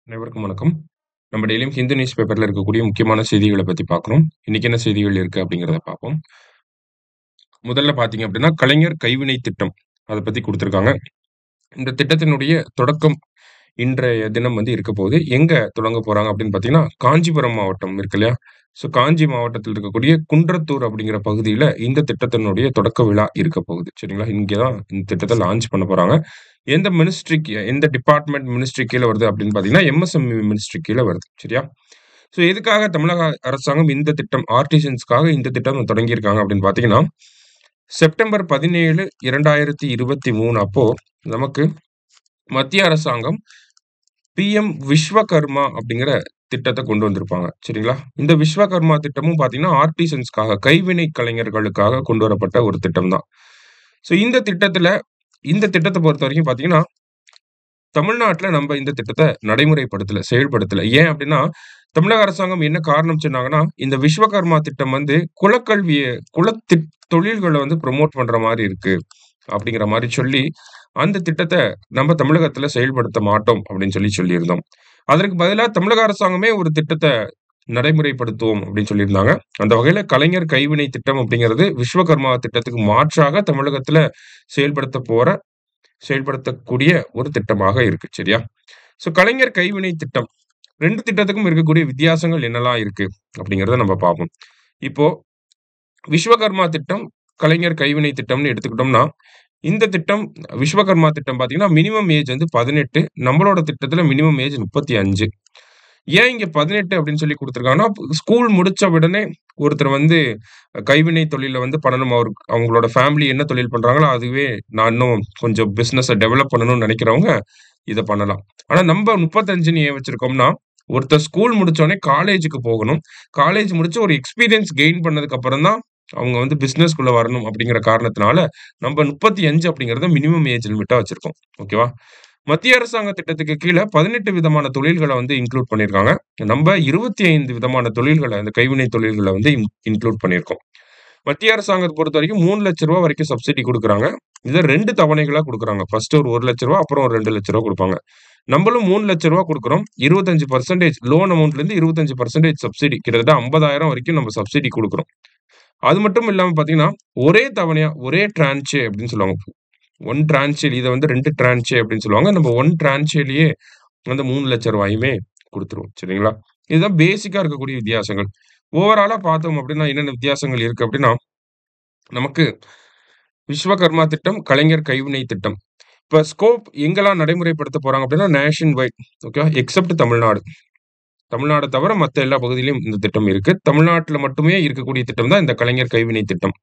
அனைவருக்கும் வணக்கம். நம்ம டெய்லியும் ஹிந்து நியூஸ் பேப்பர்ல இருக்கக்கூடிய முக்கியமான செய்திகள பத்தி பார்க்குறோம். இன்னைக்கு என்ன செய்திகள் இருக்கு அப்படிங்கிறத பார்ப்போம். முதல்ல பார்த்தீங்க அப்படின்னா, கலைஞர் கைவினை திட்டம். அத பத்தி குடுத்திருக்காங்க. இந்த திட்டத்தினுடைய தொடக்கம் இன்றைய தினம் வந்து இருக்க போகுது. எங்க தொடங்க போறாங்க அப்படின்னு பார்த்தீங்கன்னா, காஞ்சிபுரம் மாவட்டம் இருக்கு இல்லையா? ஸோ காஞ்சி மாவட்டத்தில் இருக்கக்கூடிய குன்றத்தூர் அப்படிங்கிற பகுதியில இந்த திட்டத்தினுடைய தொடக்க விழா இருக்க போகுது. சரிங்களா? இங்க தான் இந்த திட்டத்த லான்ச் பண்ண போறாங்க. எந்த மினிஸ்ட்ரிக்கு எந்த டிபார்ட்மெண்ட் மினிஸ்ட்ரி கீழ வருது அப்படின்னு பார்த்தீங்கன்னா, எம்எஸ்எம்இ மினிஸ்ட்ரி கீழ வருது. சரியா? ஸோ எதுக்காக தமிழக அரசாங்கம் இந்த திட்டம் ஆர்டிசன்ஸ்க்காக இந்த திட்டம் தொடங்கியிருக்காங்க அப்படின்னு பார்த்தீங்கன்னா, செப்டம்பர் 17, 2023 அப்போ நமக்கு மத்திய அரசாங்கம் பிஎம் விஸ்வகர்மா அப்படிங்கிற திட்டத்த கொண்டு வந்திருப்பாங்க. சரிங்களா? இந்த விஸ்வகர்மா திட்டமும் பார்த்தீங்கன்னா, ஆர்டிசன்ஸ்க்காக கைவினை கலைஞர்களுக்காக கொண்டு வரப்பட்ட ஒரு திட்டம் தான். ஸோ இந்த திட்டத்த பொறுத்தவரைக்கும் பார்த்தீங்கன்னா, தமிழ்நாட்டுல நம்ப இந்த திட்டத்த நடைமுறைப்படுத்தல, செயல்படுத்தல. ஏன் அப்டின்னா, தமிழக அரசாங்கம் என்ன காரணம் சொன்னாங்கன்னா, இந்த விஸ்வகர்மா திட்டம் வந்து குலக்கல்விய குலத்திட் தொழில்கள வந்து புரமோட் பண்ற மாரி இருக்கு. அப்படிங்கிற மாரி சொல்லி, அந்த திட்டத்த நம்ம தமிழகத்துல செயல்படுத்த மாட்டோம் அப்படின்னு சொல்லியிருந்தோம். அதற்கு பதிலா தமிழக அரசாங்கமே ஒரு திட்டத்த நடைமுறைப்படுத்துவோம் அப்படின்னு சொல்லியிருந்தாங்க. அந்த வகையில கலைஞர் கைவினை திட்டம் அப்படிங்கிறது விஸ்வகர்மா திட்டத்துக்கு மாற்றாக தமிழகத்துல செயல்படுத்தப்போற செயல்படுத்தக்கூடிய ஒரு திட்டமாக இருக்கு. சரியா? ஸோ கலைஞர் கைவினை திட்டம் 2 திட்டத்துக்கும் இருக்கக்கூடிய வித்தியாசங்கள் என்னலாம் இருக்கு? அப்படிங்கிறத நம்ம பார்ப்போம். இப்போ விஸ்வகர்மா திட்டம், கலைஞர் கைவினை திட்டம்னு எடுத்துக்கிட்டோம்னா, இந்த திட்டம் விஸ்வகர்மா திட்டம் பார்த்தீங்கன்னா, மினிமம் ஏஜ் வந்து 18. நம்மளோட திட்டத்தில மினிமம் ஏஜ் 35. ஏன் இங்க 18 அப்படின்னு சொல்லி குடுத்துருக்காங்கன்னா, ஸ்கூல் முடிச்ச உடனே ஒருத்தர் வந்து கைவினை தொழில்ல வந்து பண்ணணும். அவங்களோட ஃபேமிலி என்ன தொழில் பண்றாங்களோ, அதுவே நான் இன்னும் கொஞ்சம் பிசினஸ டெவலப் பண்ணணும்னு நெனைக்கிறவங்க, இத பண்ணலாம். ஆனா நம்ப 35ன்னு ஏன் வச்சிருக்கோம்னா, ஒருத்தர் ஸ்கூல் முடிச்சோனே காலேஜுக்கு போகணும். காலேஜ் முடிச்சு ஒரு எக்ஸ்பீரியன்ஸ் கெயின் பண்ணதுக்கு அப்புறம் தான், அவங்க வந்து பிசினஸ்க்குள்ள வரணும் அப்படிங்கிற காரணத்தினால, நம்ப 35 அப்படிங்கிறத மினிமம் ஏஜ் லிமிட்டா வச்சிருக்கோம். ஓகேவா? மத்திய அரசாங்க திட்டத்துக்கு கீழ 18 விதமான தொழில்கள வந்து இன்க்ளூட் பண்ணியிருக்காங்க. நம்ப 25 விதமான தொழில்கள, அந்த கைவினை தொழில்கள வந்து இன்க்ளூட் பண்ணியிருக்கோம். மத்திய அரசாங்கத்த பொறுத்தவரைக்கும் ரூ. 3,00,000 வரைக்கும் சப்சிடி குடுக்குறாங்க. இத 2 தவணைகளா குடுக்குறாங்க. ஃபர்ஸ்ட் ஒரு ரூ. 1,00,000 அப்புறம் ஒரு ரூ. 2,00,000 குடுப்பாங்க. நம்மளும் ரூ. 3,00,000 குடுக்குறோம். 25% லோன் அமௌண்ட்லேருந்து 25% சப்சிடி. கிட்டத்தட்ட 50,000 வரைக்கும் நம்ம சப்சிடி குடுக்குறோம். அது மட்டும் இல்லாம பார்த்தீங்கன்னா, ஒரே தவணையா, ஒரே டிரான்ச் அப்படின்னு சொல்லுவாங்க. 1 டிரான்ச்சில் இத வந்து 2 டிரான்ச் அப்படின்னு சொல்லுவாங்க. நம்ம 1 டிரான்ச்லயே அந்த ரூ. 3,00,000 குடுத்துருவோம். சரிங்களா? இதுதான் பேசிக்கா இருக்கக்கூடிய வித்தியாசங்கள். ஓவராலா பார்த்தோம் அப்படின்னா, என்னென்ன வித்தியாசங்கள் இருக்கு அப்படின்னா, நமக்கு விஸ்வகர்மா திட்டம், கலைஞர் கைவினை திட்டம். இப்ப ஸ்கோப் எங்கெல்லாம் நடைமுறைப்படுத்த போறாங்க அப்படின்னா, நேஷன் வைட் ஓகேவா? எக்ஸெப்ட் தமிழ்நாடு. தமிழ்நாட தவிர மத்த எல்லா பகுதியிலும் இந்த திட்டம் இருக்கு. தமிழ்நாட்டுல மட்டுமே இருக்கக்கூடிய திட்டம் தான் இந்த கலைஞர் கைவினை திட்டம்.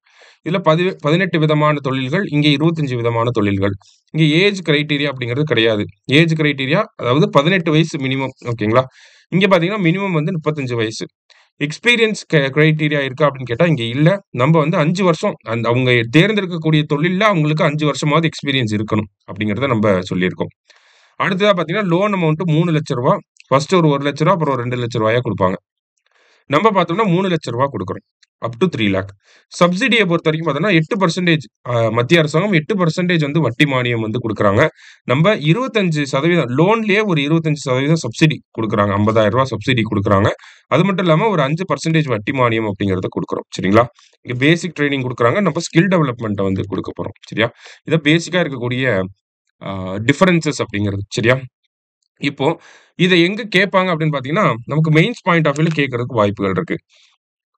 இதுல 18 விதமான தொழில்கள், இங்க 25 விதமான தொழில்கள். இங்க ஏஜ் கிரைட்டீரியா அப்படிங்கிறது கிடையாது. ஏஜ் கிரைட்டீரியா அதாவது 18 வயசு மினிமம் ஓகேங்களா? இங்க பார்த்தீங்கன்னா, மினிமம் வந்து 35 வயசு. எக்ஸ்பீரியன்ஸ் கிரைட்டீரியா இருக்கா அப்படின்னு கேட்டா, இங்க இல்ல. நம்ம வந்து 5 வருஷம் அவங்க தேர்ந்தெடுக்கக்கூடிய தொழில்ல அவங்களுக்கு 5 வருஷமாவது எக்ஸ்பீரியன்ஸ் இருக்கணும். அப்படிங்கிறத நம்ப சொல்லியிருக்கோம். அடுத்ததா பார்த்தீங்கன்னா, லோன் அமௌண்ட் ரூ. 3,00,000 ஃபர்ஸ்ட் ஒரு ரூ. 1,00,000 அப்புறம் ரூ. 2,00,000 குடுப்பாங்க. நம்ம பார்த்தோம்னா ரூ. 3,00,000 குடுக்குறோம். அப் டூ 3,00,000. சப்சிடிய பொறுத்தவரைக்கும் பார்த்தோம்னா 8% மத்திய அரசாங்கம் 8% வந்து வட்டி மானியம் வந்து குடுக்குறாங்க. நம்ப 25% லோன்லயே ஒரு 25% சப்சிடி குடுக்குறாங்க. ரூ. 50,000 சப்சிடி குடுக்குறாங்க. அது மட்டும் இல்லாம ஒரு 5% வட்டி மானியம் அப்படிங்கிறத குடுக்குறோம். சரிங்களா? இங்க பேசிக் ட்ரெய்னிங் குடுக்குறாங்க. நம்ம ஸ்கில் டெவலப்மென்ட்ட வந்து குடுக்க போறோம். சரியா? இத பேசிக்கா இருக்கக்கூடிய அ டிஃபரன்ஸஸ் அப்படிங்கிறது. சரியா? இப்போ இத எங்க கேட்பாங்க அப்படின்னு பார்த்தீங்கன்னா, நமக்கு மெயின்ஸ் பாயிண்ட் ஆஃப் வியூல கேட்கறதுக்கு வாய்ப்புகள் இருக்கு.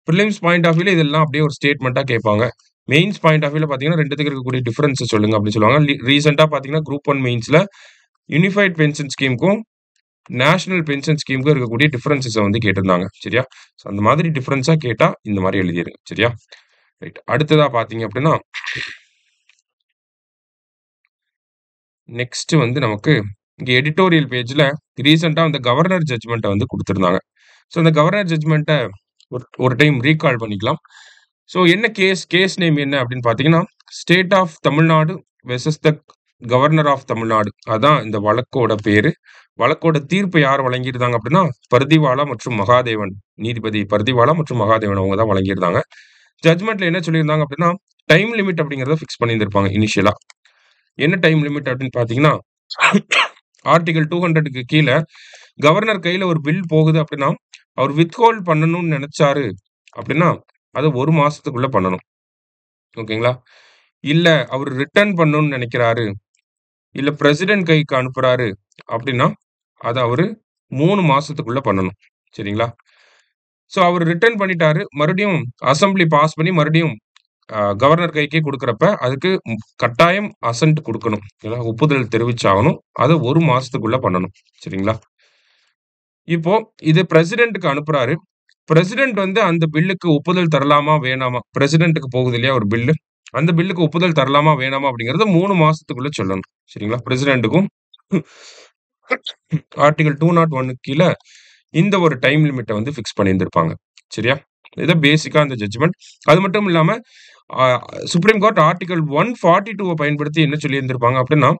பிரிலிம்ஸ் பாயிண்ட் ஆஃப் வியூல இதெல்லாம் அப்படியே ஒரு ஸ்டேட்மென்ட்டா கேட்பாங்க. மெயின்ஸ் பாயிண்ட் ஆஃப் வியூல பார்த்தீங்கன்னா, 2த்துக்கும் இருக்கக்கூடிய டிஃபரன்ஸ சொல்லுங்க அப்படின்னு சொல்லுவாங்க. ரீசென்ட்டா பார்த்தீங்கன்னா, குரூப் 1 மெயின்ஸ்ல யுனிஃபைட் பென்ஷன் ஸ்கீம்க்கும், நேஷனல் பென்ஷன் ஸ்கீம்க்கும் இருக்கக்கூடிய டிஃபரன்ஸஸ வந்து கேட்டிருந்தாங்க. சரியா? ஸோ அந்த மாதிரி டிஃபரன்ஸா கேட்டா இந்த மாரி எழுதிருங்க. சரியா? ரைட். அடுத்ததா பார்த்தீங்க அப்படின்னா, நெக்ஸ்ட் வந்து நமக்கு இங்க எடிட்டோரியல் பேஜ்ல ரீசென்ட்டா அந்த கவர்னர் ஜட்ஜ்மென்ட்ட வந்து குடுத்திருந்தாங்க. ஸோ அந்த கவர்னர் ஜட்ஜ்மென்ட்ட ஒரு ஒரு டைம் ரீகால் பண்ணிக்கலாம். ஸோ என்ன கேஸ் நேம் என்ன அப்படின்னு பார்த்தீங்கன்னா, state of Tamil Nadu versus the governor of Tamil Nadu. அதான் இந்த வழக்கோட பேரு. வழக்கோட தீர்ப்பு யார் வழங்கியிருந்தாங்க அப்படின்னா, பர்திவாலா மற்றும் மகாதேவன். நீதிபதி பர்திவாலா மற்றும் மகாதேவன் அவங்க தான் வழங்கியிருந்தாங்க. ஜட்ஜ்மென்ட்ல என்ன சொல்லியிருந்தாங்க அப்படின்னா, டைம் லிமிட் அப்படிங்கிறத ஃபிக்ஸ் பண்ணியிருந்திருப்பாங்க இனிஷியலா. என்ன டைம் லிமிட் அப்படின்னு பார்த்தீங்கன்னா, ஆர்டிகிள் 200க்கு கீழ கவர்னர் கையில ஒரு பில் போகுது அப்படின்னா, அவர் வித்ஹோல்ட் பண்ணணும்னு நெனச்சாரு அப்படின்னா, அத 1 மாசத்துக்குள்ள பண்ணணும். ஓகேங்களா? இல்ல அவரு ரிட்டர்ன் பண்ணணும்னு நெனைக்கிறாரு, இல்ல பிரசிடென்ட் கைக்கு அனுப்புறாரு அப்படின்னா, அத அவரு 3 மாசத்துக்குள்ள பண்ணணும். சரிங்களா? சோ அவரு ரிட்டர்ன் பண்ணிட்டாரு. மறுபடியும் அசெம்பிளி பாஸ் பண்ணி மறுபடியும் கவர்னர் கைக்கே குடுக்குறப்ப, அதுக்கு கட்டாயம் அசென்ட் குடுக்கணும். ஒப்புதல் தெரிவிச்சாகணும். அத 1 மாசத்துக்குள்ள பண்ணணும். சரிங்களா? இப்போ இது பிரசிடென்ட்க்கு அனுப்புறாரு. பிரசிடென்ட் வந்து அந்த பில்லுக்கு ஒப்புதல் தரலாமா? வேணாமா? பிரசிடென்ட்க்கு போகுது இல்லையா ஒரு பில்லு. அந்த பில்லுக்கு ஒப்புதல் தரலாமா? வேணாமா? அப்படிங்கிறத 3 மாசத்துக்குள்ள சொல்லணும். சரிங்களா? பிரசிடென்ட்க்கும் ஆர்டிகிள் 201 கீழ இந்த ஒரு டைம் லிமிட்ட வந்து பிக்ஸ் பண்ணியிருந்திருப்பாங்க. சரியா? இதான் பேசிக்கா அந்த ஜட்ஜ்மென்ட். அது மட்டும் இல்லாம அ சுப்ரீம் கோர்ட் ஆர்டிகிள் 142 பயன்படுத்தி என்ன சொல்லியிருந்திருப்பாங்க அப்படின்னா,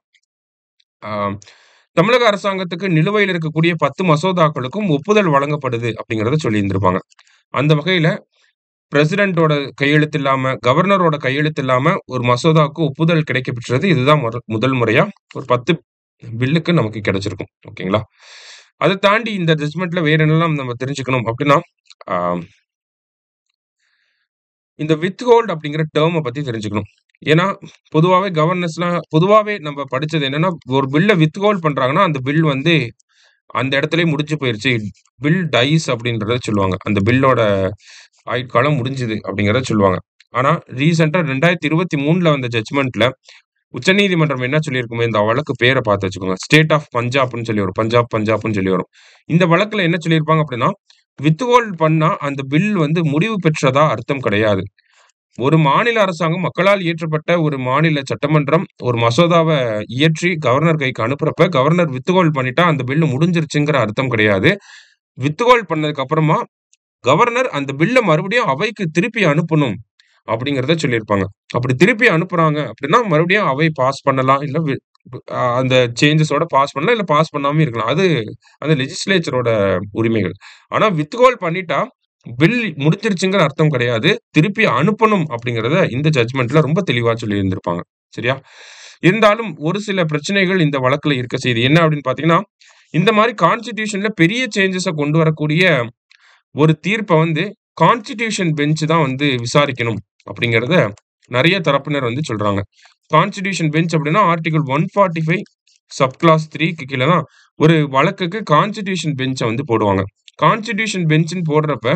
அ தமிழக அரசாங்கத்துக்கு நிலுவையில் இருக்கக்கூடிய 10 மசோதாக்களுக்கும் ஒப்புதல் வழங்கப்படுது அப்படிங்கிறத சொல்லியிருந்திருப்பாங்க. அந்த வகையில பிரசிடென்ட்டோட கையெழுத்து இல்லாம, கவர்னரோட கையெழுத்து இல்லாம ஒரு மசோதாவுக்கு ஒப்புதல் கிடைக்கப் பெற்றது இதுதான் முதல் முறையா ஒரு 10 பில்லுக்கு நமக்கு கிடைச்சிருக்கும். ஓகேங்களா? அத தாண்டி இந்த ஜட்ஜ்மென்ட்ல வேற என்னலாம் நம்ம தெரிஞ்சுக்கணும் அப்படின்னா, அ இந்த வித்ஹோல்ட் அப்படிங்கிற டெர்ம பத்தி தெரிஞ்சுக்கணும். ஏன்னா, பொதுவாவே நம்ம படிச்சது என்னன்னா, ஒரு பில்ல வித்ஹோல்ட் பண்றாங்கன்னா, அந்த பில் வந்து அந்த இடத்திலேயே முடிஞ்சு போயிருச்சு. பில் டைஸ் அப்படின்றத சொல்லுவாங்க. அந்த பில்லோட ஆயுட்காலம் முடிஞ்சுது அப்படிங்கிறத சொல்லுவாங்க. ஆனா, ரீசென்ட்டா 2023ல வந்த ஜட்ஜ்மென்ட்ல உச்சநீதிமன்றம் என்ன சொல்லியிருக்குமே, இந்த வழக்கு பேர பார்த்து வச்சுக்கோங்க. ஸ்டேட் ஆஃப் பஞ்சாப்ன்னு சொல்லி வரும். பஞ்சாப்ன்னு சொல்லி வரும். இந்த வழக்குல என்ன சொல்லியிருப்பாங்க அப்படின்னா, வித்ஹோல்ட் பண்ணா அந்த பில் வந்து முடிவு பெற்றதா அர்த்தம் கிடையாது. ஒரு மாநில அரசாங்கம் மக்களால் இயற்றப்பட்ட ஒரு மாநில சட்டமன்றம் ஒரு மசோதாவ இயற்றி கவர்னர் கைக்கு அனுப்புறப்ப, கவர்னர் வித்ஹோல்ட் பண்ணிட்டா அந்த பில் முடிஞ்சிருச்சுங்கிற அர்த்தம் கிடையாது. வித்ஹோல்ட் பண்ணதுக்கு அப்புறமா கவர்னர் அந்த பில்ல மறுபடியும் அவைக்கு திருப்பி அனுப்பணும் அப்படிங்கிறத சொல்லியிருப்பாங்க. அப்படி திருப்பி அனுப்புறாங்க அப்படின்னா, மறுபடியும் அவை பாஸ் பண்ணலாம். இல்ல வி அந்த சேஞ்சஸோட பாஸ் பண்ணலாம். இல்ல பாஸ் பண்ணாமயும் இருக்கலாம். அது அந்த லெஜிஸ்லேச்சரோட உரிமைகள். ஆனா வித்ஹோல்ட் பண்ணிட்டா, பில் முடிஞ்சிருச்சுங்கிற அர்த்தம் கிடையாது. திருப்பி அனுப்பணும் அப்படிங்கிறத இந்த ஜட்ஜ்மென்ட்ல ரொம்ப தெளிவா சொல்லியிருந்திருப்பாங்க. சரியா? இருந்தாலும் ஒரு சில பிரச்சனைகள் இந்த வழக்குல இருக்க செய்யுது. என்ன அப்படின்னு பார்த்தீங்கன்னா, இந்த மாரி கான்ஸ்டிடியூஷன்ல பெரிய சேஞ்சஸ கொண்டு வரக்கூடிய ஒரு தீர்ப்ப வந்து கான்ஸ்டிடியூஷன் பெஞ்ச் தான் வந்து விசாரிக்கணும் அப்படிங்கிறத நெறைய தரப்பினர் வந்து சொல்றாங்க. கான்ஸ்டிடியூஷன் பெஞ்ச் அப்படின்னா ஆர்டிகிள் 145 சப் கிளாஸ் 3க்கு கீழ தான் ஒரு வழக்குக்கு கான்ஸ்டிடியூஷன் பெஞ்ச வந்து போடுவாங்க. கான்ஸ்டிடியூஷன் பெஞ்ச்ன்னு போடுறப்ப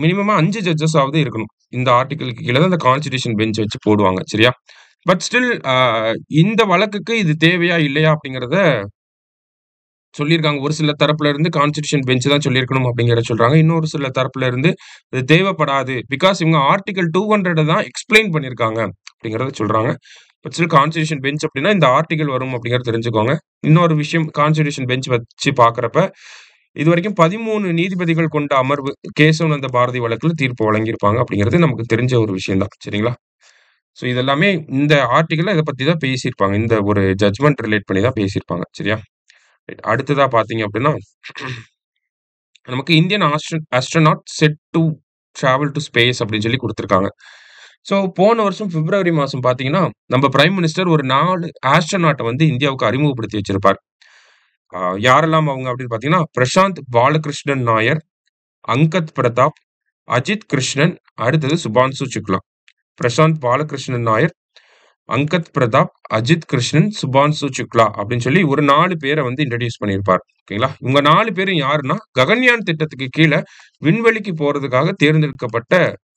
மினிமமா 5 ஜட்ஜஸ் ஆவது இருக்கணும். இந்த ஆர்டிகிள்க்கு கீழ தான் இந்த கான்ஸ்டிடியூஷன் பெஞ்ச் வச்சு போடுவாங்க. சரியா? பட் ஸ்டில் இந்த வழக்குக்கு இது தேவையா? இல்லையா? அப்படிங்கிறத சொல்லியிருக்காங்க. ஒரு சில தரப்புல இருந்து கான்ஸ்டிடியூஷன் பெஞ்ச் தான் சொல்லியிருக்கணும் அப்படிங்கிறத சொல்றாங்க. இன்னொரு சில தரப்புல இருந்து இது தேவைப்படாது. பிகாஸ் இவங்க ஆர்டிகிள் 200 தான் எக்ஸ்ப்ளைன் பண்ணியிருக்காங்க அப்படிங்கிறத சொல்றாங்க. பட் ஸ்டில் கான்ஸ்டிடியூஷன் பெஞ்ச் அப்படின்னா இந்த ஆர்டிகிள் வரும் அப்படிங்கிறத தெரிஞ்சுக்கோங்க. இன்னொரு விஷயம் கான்ஸ்டிடியூஷன் பெஞ்ச் வச்சு பார்க்கிறப்ப, இதுவரைக்கும் 13 நீதிபதிகள் கொண்ட அமர்வு கேசவானந்த பாரதி வழக்குல தீர்ப்பு வழங்கியிருப்பாங்க அப்படிங்கிறது நமக்கு தெரிஞ்ச ஒரு விஷயம் தான். சரிங்களா? இதெல்லாமே இந்த ஆர்டிகிள்ல இத பத்தி தான் பேசியிருப்பாங்க. இந்த ஒரு ஜட்ஜ்மென்ட் ரிலேட் பண்ணி தான் பேசியிருப்பாங்க. சரியா? ரைட். அடுத்ததா பார்த்தீங்க அப்படின்னா, நமக்கு Indian astronaut set to travel to space அப்படின்னு சொல்லி குடுத்திருக்காங்க. போன வருஷம் பிப்ரவரி மாசம் பார்த்தீங்கன்னா, நம்ம பிரைம் மினிஸ்டர் ஒரு 4 ஆஸ்ட்ரோநாட்ட வந்து இந்தியாவுக்கு அறிமுகப்படுத்தி வச்சிருப்பார். அ யாரெல்லாம் அவங்க அப்படின்னு பார்த்தீங்கன்னா, பிரசாந்த் பாலகிருஷ்ணன் நாயர், அங்கத் பிரதாப், அஜித் கிருஷ்ணன், அடுத்தது சுபான்சு சுக்லா. பிரசாந்த் பாலகிருஷ்ணன் நாயர், அங்கத் பிரதாப், அஜித் கிருஷ்ணன், சுபான்சு சுக்லா அப்படின்னு சொல்லி ஒரு 4 பேர வந்து இன்ட்ரோடியூஸ் பண்ணியிருப்பார். ஓகேங்களா? இவங்க 4 பேரும் யாருன்னா, ககன்யான் திட்டத்துக்கு கீழ விண்வெளிக்கு போறதுக்காக தேர்ந்தெடுக்கப்பட்ட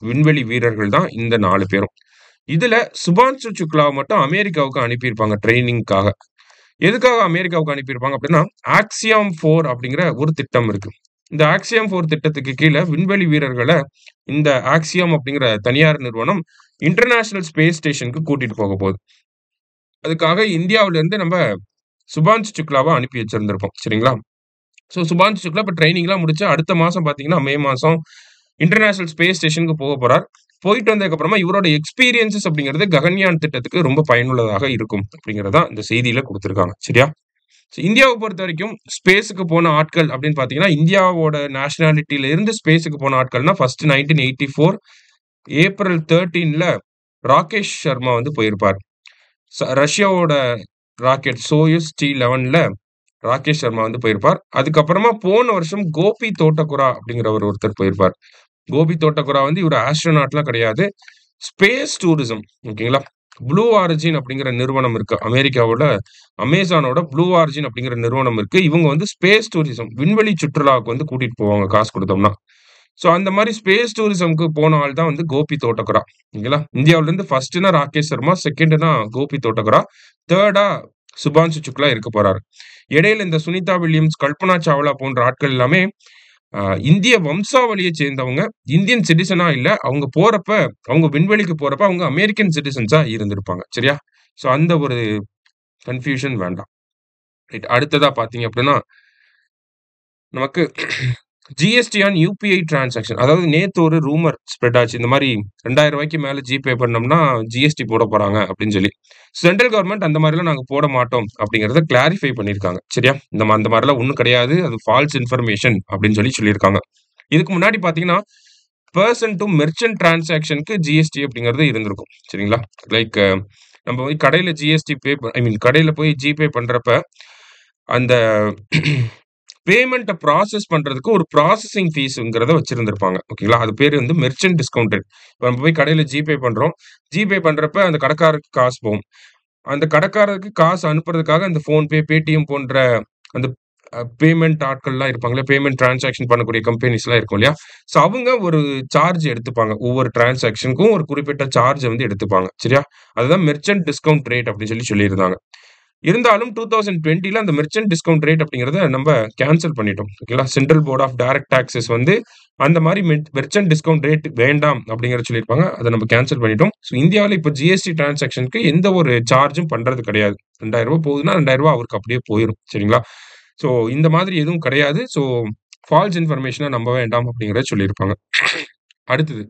விண்வெளி வீரர்கள் தான் இந்த 4 பேரும். இதுல சுபான்சு சுக்லாவ மட்டும் அமெரிக்காவுக்கு அனுப்பியிருப்பாங்க ட்ரெய்னிங்க்காக. எதுக்காக அமெரிக்காவுக்கு அனுப்பியிருப்பாங்க அப்படின்னா, ஆக்சியாம் 4 அப்படிங்கிற ஒரு திட்டம் இருக்கு. இந்த ஆக்சியாம் 4 திட்டத்துக்கு கீழ விண்வெளி வீரர்கள இந்த ஆக்சியாம் அப்படிங்கிற தனியார் நிறுவனம் இன்டர்நேஷனல் ஸ்பேஸ் ஸ்டேஷனுக்கு கூட்டிட்டு போக போகுது. அதுக்காக இந்தியாவுல இருந்து நம்ம சுபான்சு சுக்லாவ அனுப்பி வச்சிருந்திருப்போம். சரிங்களா? சுபான்சு சுக்லா இப்ப ட்ரெய்னிங்லாம் முடிச்சு அடுத்த மாசம் பார்த்தீங்கன்னா, மே மாசம் இன்டர்நேஷனல் ஸ்பேஸ் ஸ்டேஷனுக்கு போகப்போறார். போயிட்டு வந்ததுக்கு அப்புறமா இவரோட எக்ஸ்பீரியன்ஸஸ் அப்படிங்கிறது ககன்யான் திட்டத்துக்கு ரொம்ப பயனுள்ளதாக இருக்கும் அப்படிங்கிறது தான் இந்த செய்தியில குடுத்திருக்காங்க. சரியா? இந்தியாவ பொறுத்தவரைக்கும் ஸ்பேஸ்க்கு போன ஆட்கள் அப்படின்னு பார்த்தீங்கன்னா, இந்தியாவோட நேஷனாலிட்டில இருந்து ஸ்பேஸ்க்கு போன ஆட்கள்னா, ஃபர்ஸ்ட் 1984 ஏப்ரல் 13ல ராகேஷ் சர்மா வந்து போயிருப்பார். ரஷ்யாவோட ராக்கெட் சோயுஸ் T-11ல ராகேஷ் சர்மா வந்து போயிருப்பார். அதுக்கப்புறமா போன வருஷம் கோபி தோட்டகுரா அப்படிங்கிறவர் ஒருத்தர் போயிருப்பார். கோபி தோட்டகுரா வந்து இவரு ஆஸ்ட்ரோநாட்லாம் கிடையாது. ஸ்பேஸ் டூரிசம் ஓகேங்களா? ப்ளூ ஆரிஜின் அப்படிங்கிற நிறுவனம் இருக்கு. அமெரிக்காவோட அமேசானோட ப்ளூ ஆரிஜின் அப்படிங்கிற நிறுவனம் இருக்கு. இவங்க வந்து ஸ்பேஸ் டூரிசம் விண்வெளி சுற்றுலாவுக்கு வந்து கூட்டிட்டு போவாங்க காசு குடுத்தோம்னா. ஸோ அந்த மாரி ஸ்பேஸ் டூரிசம்க்கு போன ஆள் தான் வந்து கோபி தோட்டகுரா. ஓகேங்களா? இந்தியாவுலருந்து ஃபர்ஸ்ட்னா ராகேஷ் சர்மா, செகண்ட்னா கோபி தோட்டகுரா, தேர்டா சுபான்ஷு சுக்லா இருக்க போறாரு. இடையில இந்த சுனிதா வில்லியம்ஸ், கல்பனா சாவ்லா போன்ற ஆட்கள் எல்லாமே அ இந்திய வம்சாவளியை சேர்ந்தவங்க. இந்தியன் சிட்டிசனா இல்ல. அவங்க போறப்ப அவங்க விண்வெளிக்கு போறப்ப அவங்க அமெரிக்கன் சிட்டிசன்ஸா இருந்திருப்பாங்க. சரியா? ஸோ அந்த ஒரு கன்ஃப்யூஷன் வேண்டாம். ரைட். அடுத்ததா பார்த்தீங்க அப்படின்னா, நமக்கு ஜிஎஸ்டி ஆன் யுபிஐ டிரான்சாக்ஷன். அதாவது நேத்து ஒரு ரூமர் ஸ்ப்ரெட் ஆச்சு. இந்த மாரி ரூ. 2000 மேல ஜிபே பண்ணோம்னா ஜிஎஸ்டி போட போறாங்க அப்படின்னு சொல்லி. சென்ட்ரல் கவர்ன்மென்ட் அந்த மாரிலாம் நாங்க போட மாட்டோம் அப்படிங்கிறத கிளாரிஃபை பண்ணியிருக்காங்க. சரியா? அந்த மாரிலாம் ஒண்ணும் கிடையாது. அது ஃபால்ஸ் இன்ஃபர்மேஷன் அப்படின்னு சொல்லியிருக்காங்க. இதுக்கு முன்னாடி பார்த்தீங்கன்னா, பெர்சன் டூ மெர்ச்சன்ட் டிரான்சாக்ஷனுக்கு ஜிஎஸ்டி அப்படிங்கிறது இருந்திருக்கும். சரிங்களா? லைக் நம்ம போய் கடையில ஜிஎஸ்டி பே ஐ மீன் கடையில போய் ஜிபே பண்றப்ப, அந்த பேமெண்ட்ட ப்ராசஸ் பண்றதுக்கு ஒரு ப்ராசஸிங் ஃபீஸ்ங்கிறத வச்சிருந்திருப்பாங்க. ஓகேங்களா? அது பேரு வந்து மெர்ச்சன்ட் டிஸ்கவுண்டட். இப்ப நம்ம போய் கடையில ஜிபே பண்றோம். ஜிபே பண்றப்ப அந்த கடைக்காரருக்கு காசு போகும். அந்த கடைக்காரருக்கு காசு அனுப்புறதுக்காக அந்த ஃபோன்பே, பேடிஎம் போன்ற அந்த பேமெண்ட் ஆட்கள்லாம் இருப்பாங்கல்ல. பேமெண்ட் டிரான்சாக்ஷன் பண்ணக்கூடிய கம்பெனிஸ்லாம் இருக்கும் இல்லையா? ஸோ அவங்க ஒரு சார்ஜ் எடுத்துப்பாங்க. ஒவ்வொரு டிரான்சாக்ஷனுக்கும் ஒரு குறிப்பிட்ட சார்ஜ் வந்து எடுத்துப்பாங்க. சரியா? அதுதான் மெர்ச்சன்ட் டிஸ்கவுண்ட் ரேட் அப்படின்னு சொல்லியிருந்தாங்க. இருந்தாலும் 2020ல அந்த மெர்ச்சன்ட் டிஸ்கவுண்ட் ரேட் அப்படிங்கிறத நம்ம கேன்சல் பண்ணிட்டோம். ஓகேங்களா? Central Board of Direct Taxes வந்து அந்த மாரி மெர்ச்சன்ட் டிஸ்கவுண்ட் ரேட் வேண்டாம் அப்படிங்கிறத சொல்லியிருப்பாங்க. அத நம்ம கேன்சல் பண்ணிட்டோம். ஸோ இந்தியாவுல இப்ப ஜிஎஸ்டி டிரான்சாக்ஷனுக்கு எந்த ஒரு சார்ஜும் பண்றது கிடையாது. ரூ. 2000 போகுதுன்னா ரூ. 2000 அவருக்கு அப்படியே போயிரும். சரிங்களா? ஸோ இந்த மாதிரி எதுவும் கிடையாது. ஸோ ஃபால்ஸ் இன்ஃபர்மேஷன நம்ப வேண்டாம் அப்படிங்கிறத சொல்லியிருப்பாங்க. அடுத்தது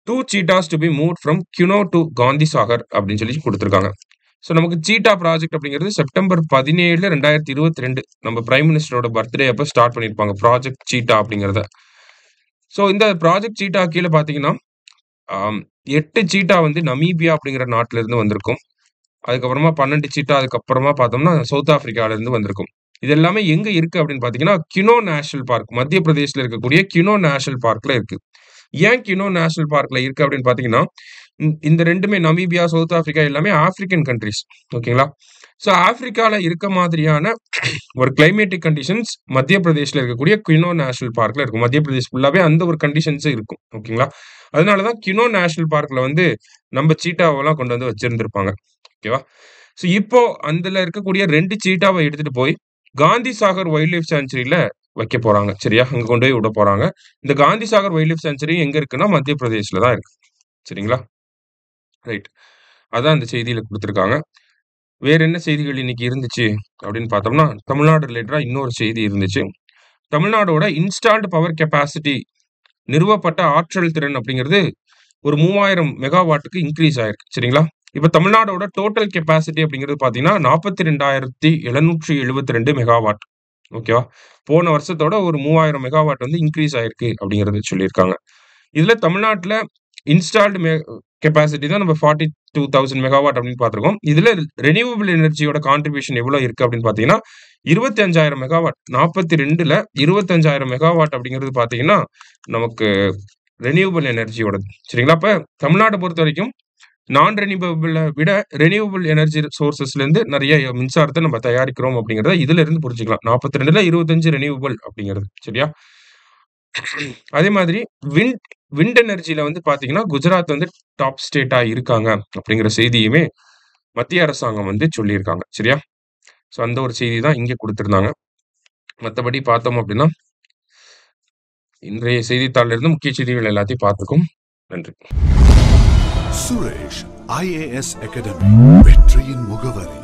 2 cheetahs two B moved from Kuno two காந்திசாகர் அப்படின்னு சொல்லி குடுத்திருக்காங்க. ஸோ நமக்கு சீட்டா ப்ராஜெக்ட் அப்படிங்கிறது செப்டம்பர் 17, 2022 நம்ம பிரைம் மினிஸ்டரோட பர்த்டே அப்ப ஸ்டார்ட் பண்ணியிருப்பாங்க. ப்ராஜெக்ட் சீட்டா அப்படிங்கிறத. ஸோ இந்த ப்ராஜெக்ட் சீட்டா கீழ பார்த்தீங்கன்னா, ஆம் 8 சீட்டா வந்து நமீபியா அப்படிங்கிற நாட்டுல இருந்து வந்திருக்கும். அதுக்கப்புறமா 12 சீட்டா அதுக்கப்புறமா பார்த்தோம்னா, சவுத் ஆப்பிரிக்கால இருந்து வந்திருக்கும். இது எல்லாமே எங்க இருக்கு அப்படின்னு பார்த்தீங்கன்னா, கினோ நேஷனல் பார்க் மத்திய பிரதேஷ்ல இருக்கக்கூடிய கினோ நேஷனல் பார்க்ல இருக்கு. ஏன் கினோ நேஷனல் பார்க்ல இருக்கு அப்படின்னு பார்த்தீங்கன்னா, இந்த 2மே நமீபியா, சவுத் ஆப்பிரிக்கா எல்லாமே ஆப்பிரிக்கன் கன்ட்ரீஸ். ஓகேங்களா? ஸோ ஆப்பிரிக்கால இருக்க மாதிரியான ஒரு கிளைமேட்டிக் கண்டிஷன்ஸ் மத்திய பிரதேஷ்ல இருக்கக்கூடிய கினோ நேஷனல் பார்க்ல இருக்கும். மத்திய பிரதேஷ் ஃபுல்லாவே அந்த ஒரு கண்டிஷன்ஸ் இருக்கும். ஓகேங்களா? அதனால தான் கினோ நேஷனல் பார்க்ல வந்து நம்ம சீட்டாவெல்லாம் கொண்டு வந்து வச்சிருந்திருப்பாங்க. ஓகேவா? ஸோ இப்போ அதுல இருக்கக்கூடிய 2 சீட்டாவ எடுத்துட்டு போய் காந்தி சாகர் வைல்ட் லைஃப் சான்ச்சுரியில வைக்க போறாங்க. சரியா? அங்க கொண்டு போய் விட போறாங்க. இந்த Gandhi Sagar wild life sanctuary எங்க இருக்குன்னா, மத்திய பிரதேஷ்ல தான் இருக்கு. சரிங்களா? ரைட். அதான் அந்த செய்தியில குடுத்திருக்காங்க. வேற என்ன செய்திகள் இன்னைக்கு இருந்துச்சு அப்படின்னு பார்த்தோம்னா, தமிழ்நாடு ரிலேட்டடா இன்னொரு செய்தி இருந்துச்சு. தமிழ்நாடோட இன்ஸ்டால்டு பவர் கெப்பாசிட்டி நிறுவப்பட்ட ஆற்றல் திறன் அப்படிங்கிறது ஒரு 3000 மெகாவாட்டுக்கு இன்கிரீஸ் ஆயிருக்கு. சரிங்களா? இப்ப தமிழ்நாடோட டோட்டல் கெப்பாசிட்டி அப்படிங்கிறது பார்த்தீங்கன்னா, 42,772 மெகாவாட். ஓகேவா? போன வருஷத்தோட ஒரு 3000 மெகாவாட் வந்து இன்கிரீஸ் ஆயிருக்கு அப்படிங்கிறது சொல்லியிருக்காங்க. இதுல தமிழ்நாட்டுல இன்ஸ்டால்டு கெப்பாசிட்டி தான் நம்ம 42,000 மெகாவாட் அப்படின்னு பார்த்திருக்கோம். இதுல ரெனியூவபிள் எனர்ஜியோட கான்ட்ரிபியூஷன் எவ்வளவு இருக்கு அப்படின்னு பார்த்தீங்கன்னா, 25,000 மெகாவாட். 42ல 25,000 மெகாவாட் அப்படிங்கிறது பார்த்தீங்கன்னா, நமக்கு ரெனியூவபிள் எனர்ஜியோடது. சரிங்களா? அப்ப தமிழ்நாட்ட பொறுத்தவரைக்கும் நான் ரெனியூவபிள விட ரெனியூவபிள் எனர்ஜி சோர்ஸஸ்ல இருந்து நெறைய மின்சாரத்த நம்ம தயாரிக்கிறோம் அப்படிங்கிறத இதுல இருந்து புரிஞ்சுக்கலாம். 42ல 25 ரெனியூவபிள் அப்படிங்கிறது. சரியா? அதே மாதிரி விண்ட் விண்ட் எனர்ஜில வந்து பார்த்தீங்கன்னா, குஜராத் வந்து டாப் ஸ்டேட்டா இருக்காங்க அப்படிங்கிற செய்தியுமே மத்திய அரசாங்கம் வந்து சொல்லியிருக்காங்க. சரியா? ஸோ அந்த ஒரு செய்தி தான் இங்க குடுத்திருந்தாங்க. மத்தபடி பார்த்தோம் அப்படின்னா, இன்றைய செய்தித்தாள்ல இருந்து முக்கிய செய்திகள் எல்லாத்தையும் பார்த்துருக்கோம். நன்றி. சுரேஷ் IAS அகாடமி வெற்றியின் முகவரி.